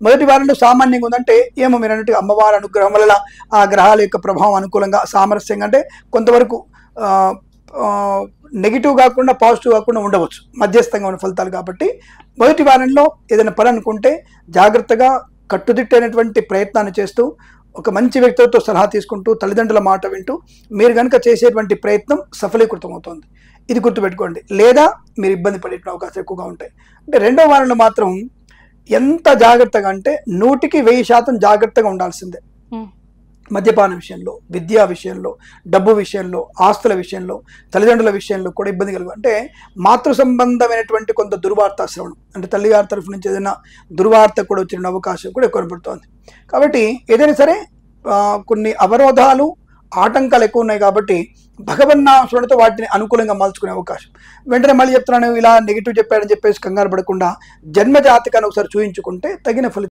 మొదటి వారంలో సామాన్యంగా ఉందంటే ఏమో మీరు అన్నట్టు అమ్మవారి అనుగ్రహం వల్ల ఆ గ్రహాల యొక్క ప్రభావం అనుకూలంగా సామరస్యంగా అంటే కొంతవరకు నెగిటివ్ కాకుండా పాజిటివ్ కాకుండా ఉండవచ్చు, మధ్యస్థంగా ఉన్న ఫలితాలు. కాబట్టి మొదటి వారంలో ఏదైనా పని అనుకుంటే జాగ్రత్తగా కట్టుదిట్టైనటువంటి ప్రయత్నాన్ని చేస్తూ ఒక మంచి వ్యక్తులతో సలహా తీసుకుంటూ తల్లిదండ్రుల మాట వింటూ మీరు కనుక చేసేటువంటి ప్రయత్నం సఫలీకృతం అవుతుంది. ఇది గుర్తుపెట్టుకోండి. లేదా మీరు ఇబ్బంది పడే అవకాశాలు ఎక్కువగా ఉంటాయి. అంటే రెండో వారంలో మాత్రం ఎంత జాగ్రత్తగా అంటే 100% జాగ్రత్తగా ఉండాల్సిందే. మద్యపాన విషయంలో, విద్యా విషయంలో, డబ్బు విషయంలో, ఆస్తుల విషయంలో, తల్లిదండ్రుల విషయంలో కూడా ఇబ్బంది కలుగు అంటే మాతృ సంబంధమైనటువంటి కొంత దుర్వార్త శ్రవణం అంటే తల్లిగారి తరఫు నుంచి ఏదైనా దుర్వార్త కూడా వచ్చిన అవకాశం కూడా ఎక్కువ కనబడుతోంది. కాబట్టి ఏదైనా సరే కొన్ని అవరోధాలు ఆటంకాలు ఎక్కువ ఉన్నాయి కాబట్టి భగవన్నామస్మరణతో వాటిని అనుకూలంగా మలుచుకునే అవకాశం. వెంటనే మళ్ళీ చెప్తున్నాను ఇలా నెగిటివ్ చెప్పాడని చెప్పేసి కంగారు పడకుండా జన్మ జాతకాన్ని ఒకసారి చూయించుకుంటే తగిన ఫలితం